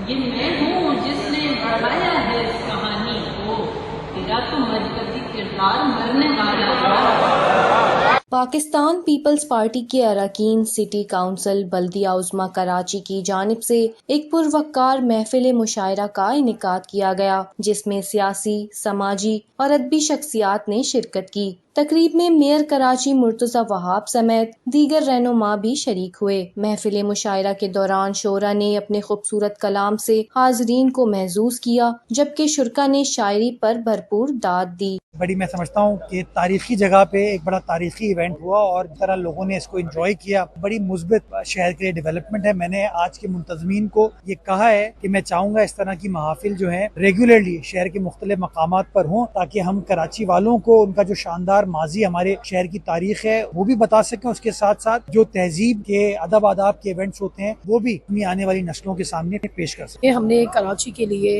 یہ میں ہوں جس نے بڑھایا ہے اس کہانی کو، تیرا تو مجبوری کردار مرنے والا ہے۔ پاکستان پیپلز پارٹی کے اراکین سٹی کونسل بلدیہ عظمیٰ کراچی کی جانب سے ایک پروقار محفل مشاعرہ کا انعقاد کیا گیا، جس میں سیاسی، سماجی اور ادبی شخصیات نے شرکت کی۔ تقریب میں میئر کراچی مرتضی وہاب سمیت دیگر رہنما بھی شریک ہوئے۔ محفل مشاعرہ کے دوران شعراء نے اپنے خوبصورت کلام سے حاضرین کو محظوظ کیا، جبکہ شرکاء نے شاعری پر بھرپور داد دی۔ بڑی میں سمجھتا ہوں کہ تاریخی جگہ پہ ایک بڑا تاریخی ایونٹ ہوا اور اس طرح لوگوں نے اس کو انجوائے کیا۔ بڑی مثبت شہر کے لیے ڈیولپمنٹ ہے۔ میں نے آج کے منتظمین کو یہ کہا ہے کہ میں چاہوں گا اس طرح کی محافل جو ہیں ریگولرلی شہر کے مختلف مقامات پر ہوں، تاکہ ہم کراچی والوں کو ان کا جو شاندار ماضی ہمارے شہر کی تاریخ ہے وہ بھی بتا سکیں، اس کے ساتھ ساتھ جو تہذیب کے ادب آداب کے ایونٹس ہوتے ہیں وہ بھی اپنی آنے والی نسلوں کے سامنے پیش کر سکیں۔ ہم نے کراچی کے لیے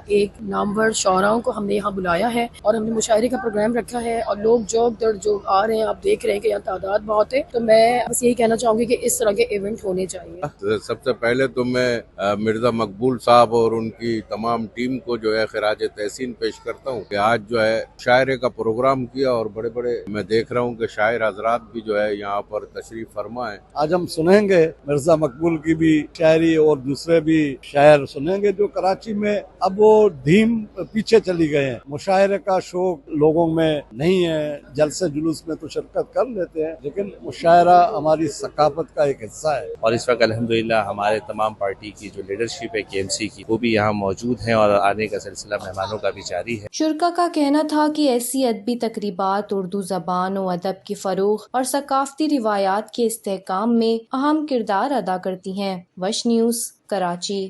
ایک نامور شعراؤں کو ہم نے یہاں بلایا ہے اور ہم نے مشاعرے کا پروگرام رکھا ہے، اور لوگ جو آ رہے ہیں، آپ دیکھ رہے ہیں کہ یہاں تعداد بہت ہے۔ تو میں بس یہی کہنا چاہوں گی کہ اس طرح کے ایونٹ ہونے چاہیے۔ سب سے پہلے تو میں مرزا مقبول صاحب اور ان کی تمام ٹیم کو جو ہے خراج تحسین پیش کرتا ہوں کہ آج جو ہے شاعرے کا پروگرام کیا، اور بڑے بڑے میں دیکھ رہا ہوں کہ شاعر حضرات بھی جو ہے یہاں پر تشریف فرما ہے۔ آج ہم سنیں گے مرزا مقبول کی بھی شاعری اور دوسرے بھی شاعر سنیں گے، جو کراچی میں اب وہ دھیم پیچھے چلی گئے ہیں۔ مشاعرے کا شوق لوگوں میں نہیں ہے، جلسے جلوس میں تو شرکت کر لیتے ہیں، لیکن مشاعرہ ہماری ثقافت کا ایک حصہ ہے۔ اور اس وقت الحمدللہ ہمارے تمام پارٹی کی جو لیڈرشپ ہے KMC کی، وہ بھی یہاں موجود ہیں اور آنے کا سلسلہ مہمانوں کا بھی جاری ہے۔ شرکاء کا کہنا تھا کہ ایسی ادبی تقریبات اردو زبان و ادب کی فروغ اور ثقافتی روایات کے استحکام میں اہم کردار ادا کرتی ہیں۔ وش نیوز، کراچی۔